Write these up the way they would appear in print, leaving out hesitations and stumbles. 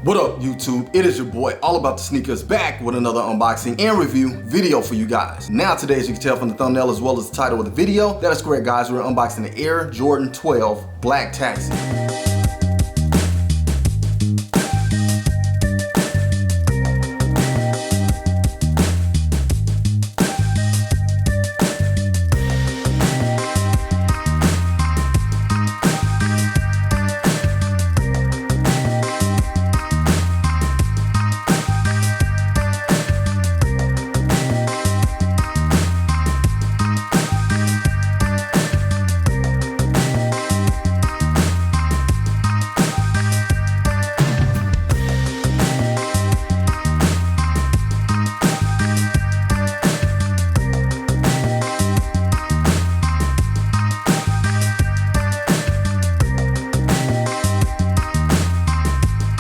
What up, YouTube? It is your boy, All About The Sneakerz, back with another unboxing and review video for you guys. Now today, as you can tell from the thumbnail as well as the title of the video, that is correct guys, we're unboxing the Air Jordan 12 Black Taxi.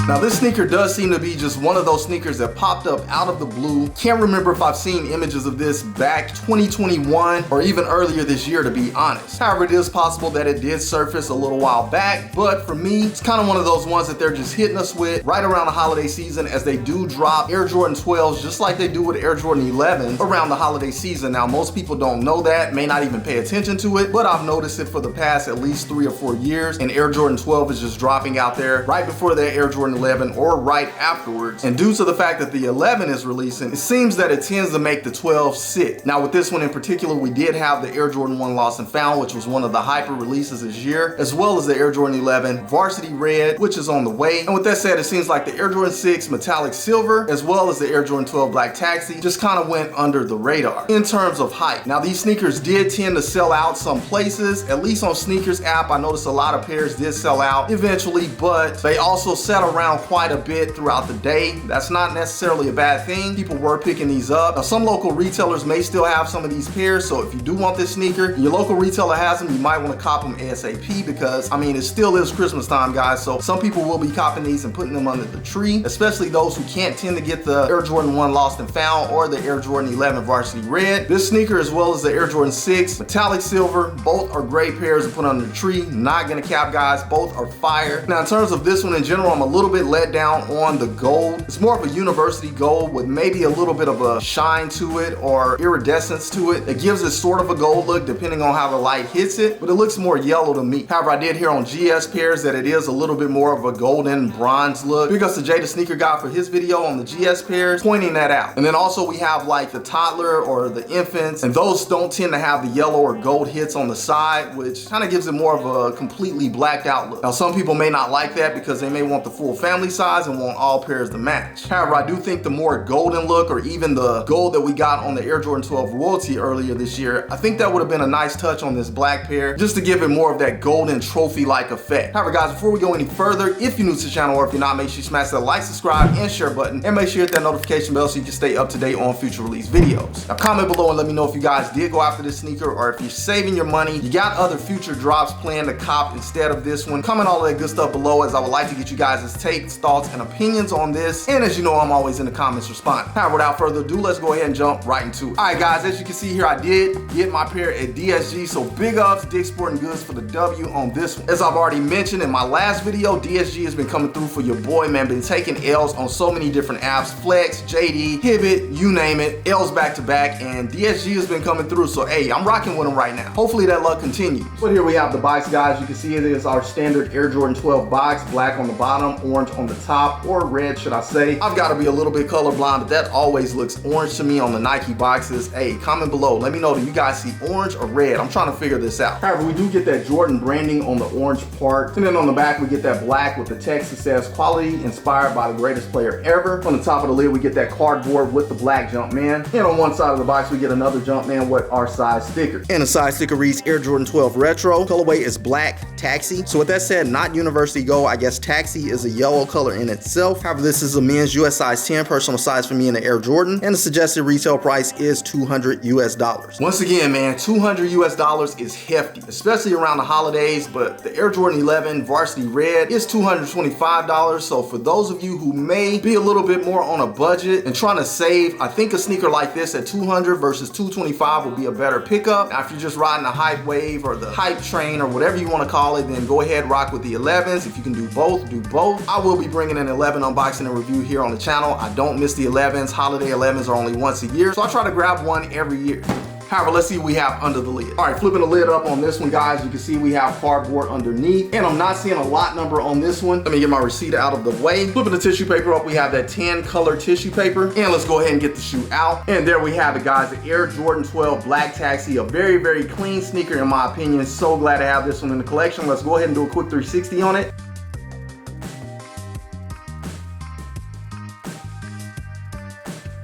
Now this sneaker does seem to be just one of those sneakers that popped up out of the blue. Can't remember if I've seen images of this back 2021 or even earlier this year, to be honest. However, it is possible that it did surface a little while back, but for me, it's kind of one of those ones that they're just hitting us with right around the holiday season, as they do drop Air Jordan 12s just like they do with Air Jordan 11s around the holiday season. Now most people don't know that, may not even pay attention to it, but I've noticed it for the past at least 3 or 4 years, and Air Jordan 12 is just dropping out there right before the Air Jordan 11 or right afterwards. And due to the fact that the 11 is releasing, it seems that it tends to make the 12 sit. Now with this one in particular, we did have the Air Jordan 1 Lost and Found, which was one of the hyper releases this year, as well as the Air Jordan 11 Varsity Red, which is on the way. And with that said, it seems like the Air Jordan 6 Metallic Silver, as well as the Air Jordan 12 Black Taxi, just kind of went under the radar in terms of hype. Now these sneakers did tend to sell out some places, at least on Sneakerz app. I noticed a lot of pairs did sell out eventually, but they also sat around quite a bit throughout the day. That's not necessarily a bad thing. People were picking these up. Now some local retailers may still have some of these pairs, so if you do want this sneaker and your local retailer has them, you might want to cop them ASAP, because I mean it still is Christmas time guys, so some people will be copping these and putting them under the tree, especially those who can't tend to get the Air Jordan 1 Lost and Found or the Air Jordan 11 Varsity Red. This sneaker, as well as the Air Jordan 6 Metallic Silver, both are great pairs to put under the tree. Not gonna cap guys, both are fire. Now in terms of this one in general, I'm a little bit let down on the gold. It's more of a university gold with maybe a little bit of a shine to it or iridescence to it. It gives it sort of a gold look depending on how the light hits it, but it looks more yellow to me. However, I did hear on GS pairs that it is a little bit more of a golden bronze look. Big ups to Jay the Sneaker Guy for his video on the GS pairs, pointing that out. And then also we have like the toddler or the infants, and those don't tend to have the yellow or gold hits on the side, which kind of gives it more of a completely blacked out look. Now some people may not like that because they may want the full family size and want all pairs to match. However, I do think the more golden look, or even the gold that we got on the Air Jordan 12 Royalty earlier this year, I think that would have been a nice touch on this black pair, just to give it more of that golden trophy-like effect. However guys, before we go any further, if you're new to the channel or if you're not, make sure you smash that like, subscribe, and share button, and make sure you hit that notification bell so you can stay up to date on future release videos. Now comment below and let me know if you guys did go after this sneaker, or if you're saving your money, you got other future drops planned to cop instead of this one. Comment all that good stuff below, as I would like to get you guys' takes, thoughts, and opinions on this. And as you know, I'm always in the comments responding. However, without further ado, let's go ahead and jump right into it. All right, guys, as you can see here, I did get my pair at DSG, so big ups Dick's Sporting Goods for the W on this one. As I've already mentioned in my last video, DSG has been coming through for your boy, man. Been taking L's on so many different apps, Flex, JD, Hibbit, you name it, L's back to back, and DSG has been coming through, so hey, I'm rocking with them right now. Hopefully that luck continues. But here we have the box, guys. You can see it is our standard Air Jordan 12 box, black on the bottom, orange on the top, or red should I say. I've got to be a little bit colorblind, but that always looks orange to me on the Nike boxes. Hey, comment below, let me know, do you guys see orange or red? I'm trying to figure this out. However, we do get that Jordan branding on the orange part, and then on the back we get that black with the text that says quality inspired by the greatest player ever. On the top of the lid we get that cardboard with the black Jumpman, and on one side of the box we get another Jumpman with our size sticker. And the size sticker reads Air Jordan 12 Retro. Colorway is Black Taxi. So with that said, not University Gold. I guess Taxi is a yellow color in itself. However, this is a men's US size 10, personal size for me in the Air Jordan, and the suggested retail price is $200 US. Once again, man, $200 US is hefty, especially around the holidays, but the Air Jordan 11 Varsity Red is $225. So for those of you who may be a little bit more on a budget and trying to save, I think a sneaker like this at $200 versus $225 would be a better pickup. Now, if you're just riding the hype wave or the hype train or whatever you want to call it, then go ahead, rock with the 11s. If you can do both, do both. I I will be bringing an 11 unboxing and review here on the channel. I don't miss the 11s. Holiday 11s are only once a year, so I try to grab one every year. However, let's see what we have under the lid. All right, flipping the lid up on this one, guys, you can see we have cardboard underneath, and I'm not seeing a lot number on this one. Let me get my receipt out of the way. Flipping the tissue paper up, we have that tan color tissue paper, and let's go ahead and get the shoe out. And there we have it, guys, the Air Jordan 12 Black Taxi, a very, very clean sneaker in my opinion. So glad to have this one in the collection. Let's go ahead and do a quick 360 on it.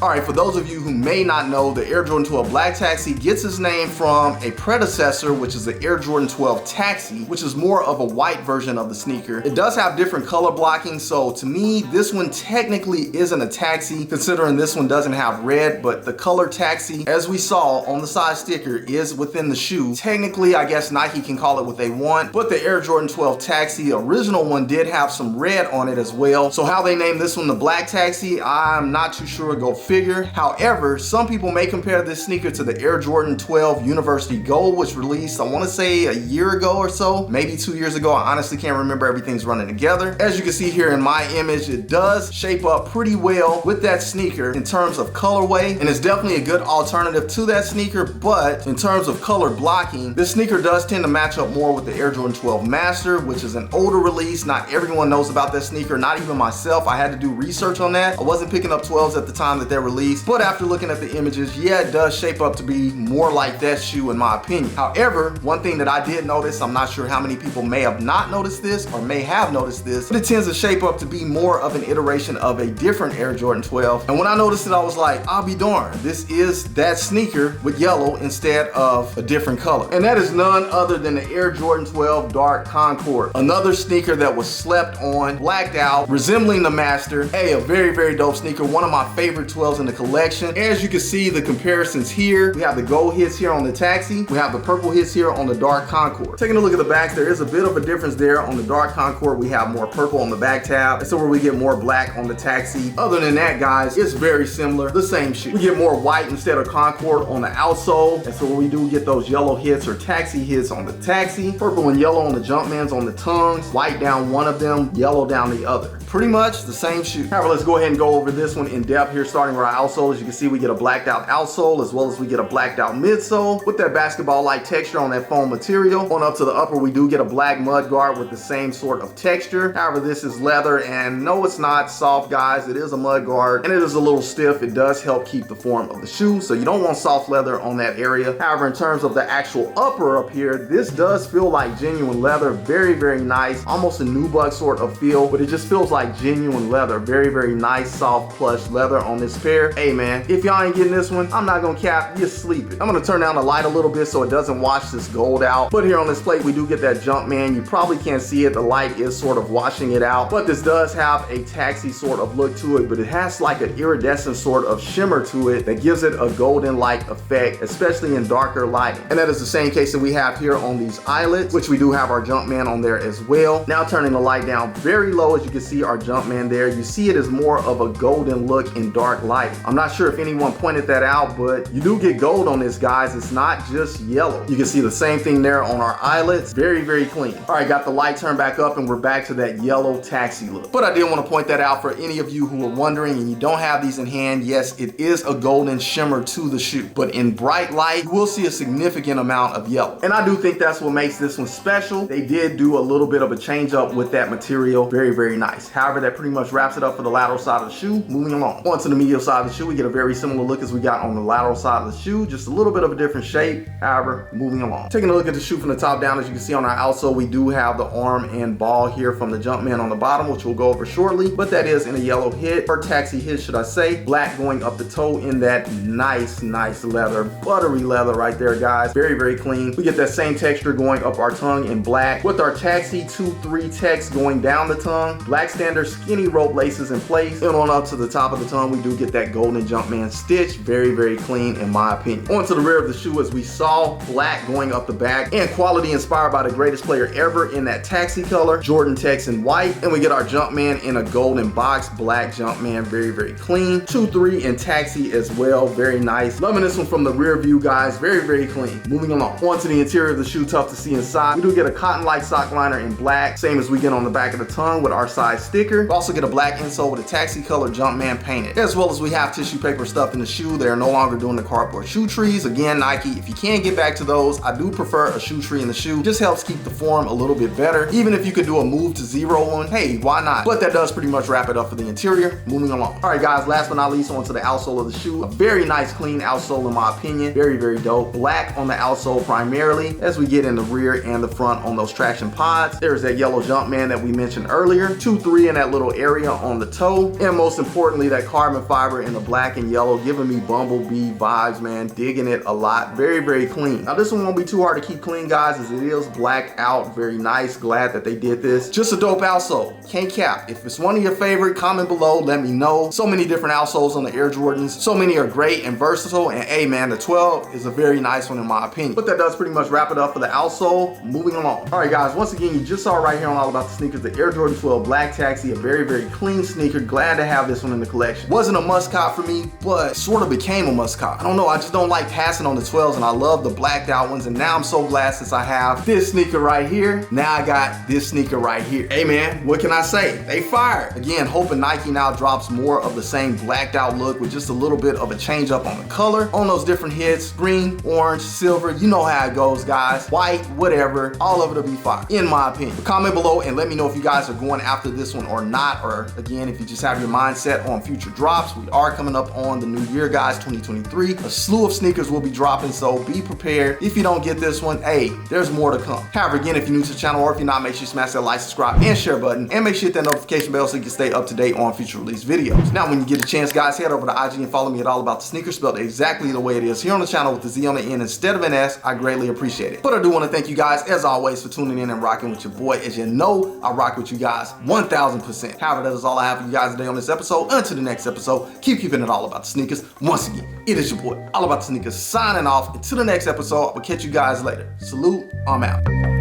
All right, for those of you who may not know, the Air Jordan 12 Black Taxi gets its name from a predecessor, which is the Air Jordan 12 Taxi, which is more of a white version of the sneaker. It does have different color blocking, so to me, this one technically isn't a taxi, considering this one doesn't have red, but the color taxi, as we saw on the side sticker, is within the shoe. Technically, I guess Nike can call it what they want, but the Air Jordan 12 Taxi, original one, did have some red on it as well. So how they named this one the Black Taxi, I'm not too sure. Go figure. However, some people may compare this sneaker to the Air Jordan 12 University Gold, which released, I want to say, a year ago or so, maybe 2 years ago. I honestly can't remember. Everything's running together. As you can see here in my image, it does shape up pretty well with that sneaker in terms of colorway, and it's definitely a good alternative to that sneaker. But in terms of color blocking, this sneaker does tend to match up more with the Air Jordan 12 Master, which is an older release. Not everyone knows about that sneaker, not even myself. I had to do research on that. I wasn't picking up 12s at the time that they're released, but after looking at the images, yeah, it does shape up to be more like that shoe in my opinion. However, one thing that I did notice, I'm not sure how many people may have not noticed this or may have noticed this, but it tends to shape up to be more of an iteration of a different Air Jordan 12. And when I noticed it, I was like, I'll be darned, this is that sneaker with yellow instead of a different color. And that is none other than the Air Jordan 12 Dark Concord, another sneaker that was slept on, blacked out, resembling the Master. Hey, a very, very dope sneaker, one of my favorite 12s in the collection. As you can see, the comparisons here, we have the gold hits here on the Taxi, we have the purple hits here on the Dark Concord. Taking a look at the backs, there is a bit of a difference there. On the Dark Concord, we have more purple on the back tab, and so where we get more black on the Taxi. Other than that, guys, it's very similar, the same shoe. We get more white instead of Concord on the outsole, and so where we do get those yellow hits or Taxi hits on the Taxi, purple and yellow on the Jumpmans on the tongues, white down one of them, yellow down the other. Pretty much the same shoe. However, let's go ahead and go over this one in depth here, starting with our outsole. As you can see, we get a blacked out outsole as well as we get a blacked out midsole with that basketball-like texture on that foam material. On up to the upper, we do get a black mud guard with the same sort of texture. However, this is leather, and no, it's not soft, guys. It is a mud guard, and it is a little stiff. It does help keep the form of the shoe, so you don't want soft leather on that area. However, in terms of the actual upper up here, this does feel like genuine leather. Very, very nice. Almost a nubuck sort of feel, but it just feels like genuine leather. Very, very nice, soft, plush leather on this pair. Hey, man, if y'all ain't getting this one, I'm not gonna cap, you're sleeping. I'm gonna turn down the light a little bit so it doesn't wash this gold out. But here on this plate, we do get that Jumpman. You probably can't see it. The light is sort of washing it out, but this does have a Taxi sort of look to it, but it has like an iridescent sort of shimmer to it that gives it a golden-like effect, especially in darker lighting. And that is the same case that we have here on these eyelets, which we do have our Jumpman on there as well. Now turning the light down very low, as you can see our Jumpman there, you see it is more of a golden look in dark lighting. I'm not sure if anyone pointed that out, but you do get gold on this, guys. It's not just yellow. You can see the same thing there on our eyelets. Very, very clean. All right, got the light turned back up and we're back to that yellow Taxi look. But I did want to point that out for any of you who are wondering and you don't have these in hand. Yes, it is a golden shimmer to the shoe, but in bright light, you will see a significant amount of yellow. And I do think that's what makes this one special. They did do a little bit of a change up with that material. Very, very nice. However, that pretty much wraps it up for the lateral side of the shoe. Moving along. Onto the medial side of the shoe, we get a very similar look as we got on the lateral side of the shoe, just a little bit of a different shape. However, moving along. Taking a look at the shoe from the top down, as you can see on our outsole, we do have the arm and ball here from the Jumpman on the bottom, which we'll go over shortly, but that is in a yellow hit, or Taxi hit, should I say. Black going up the toe in that nice leather, buttery leather right there, guys. Very, very clean. We get that same texture going up our tongue in black with our Taxi 2-3 text going down the tongue. Black standard skinny rope laces in place, and on up to the top of the tongue, we do get that golden Jumpman stitch. Very, very clean in my opinion. Onto the rear of the shoe, as we saw, black going up the back and quality inspired by the greatest player ever in that Taxi color, Jordan text in white, and we get our Jumpman in a golden box, black Jumpman. Very, very clean. 2-3 and Taxi as well. Very nice. Loving this one from the rear view, guys. Very, very clean. Moving along. Onto the interior of the shoe, tough to see inside. We do get a cotton-like sock liner in black, same as we get on the back of the tongue with our size sticker. We also get a black insole with a taxi color Jumpman painted, as well as we have tissue paper stuffed in the shoe. They are no longer doing the cardboard shoe trees. Again, Nike, if you can get back to those, I do prefer a shoe tree in the shoe. Just helps keep the form a little bit better. Even if you could do a move to zero one, hey, why not? But that does pretty much wrap it up for the interior. Moving along. All right, guys, last but not least, onto the outsole of the shoe. A very nice, clean outsole in my opinion. Very, very dope. Black on the outsole primarily, as we get in the rear and the front on those traction pods. There's that yellow Jumpman that we mentioned earlier. 2-3 in that little area on the toe. And most importantly, that carbon fiber in the black and yellow, giving me Bumblebee vibes, man. Digging it a lot. Very, very clean. Now, this one won't be too hard to keep clean, guys, as it is blacked out. Very nice. Glad that they did this. Just a dope outsole. Can't cap. If it's one of your favorite, comment below. Let me know. So many different outsoles on the Air Jordans. So many are great and versatile. And hey, man, the 12 is a very nice one in my opinion. But that does pretty much wrap it up for the outsole. Moving along. All right, guys, once again, you just saw right here on All About the Sneakers, the Air Jordan 12 Black Taxi, a very, very clean sneaker. Glad to have this one in the collection. Wasn't a must cop for me, but sort of became a must cop. I don't know, I just don't like passing on the 12s, and I love the blacked out ones, and now I'm so glad since I have this sneaker right here. Now I got this sneaker right here. Hey man, what can I say? They fire. Again, hoping Nike now drops more of the same blacked out look with just a little bit of a change up on the color on those different hits. Green, orange, silver, you know how it goes, guys. White, whatever, all of it'll be fire, in my opinion. But comment below and let me know if you guys are going after this one or not, or again, if you just have your mindset on future drops. We are coming up on the new year, guys, 2023. A slew of sneakers will be dropping, so be prepared. If you don't get this one, hey, there's more to come. However, again, if you're new to the channel or if you're not, make sure you smash that like, subscribe, and share button, and make sure you hit that notification bell so you can stay up to date on future release videos. Now, when you get a chance, guys, head over to IG and follow me at All About the Sneakers, spelled exactly the way it is here on the channel with the Z on the end instead of an S. I greatly appreciate it. But I do want to thank you guys, as always, for tuning in and rocking with your boy. As you know, I rock with you guys 1000%. However, that is all I have for you guys today on this episode. Until the next episode, keep keeping it all about the sneakers. Once again, it is your boy, All About the Sneakers, signing off. Until the next episode, I will catch you guys later. Salute, I'm out.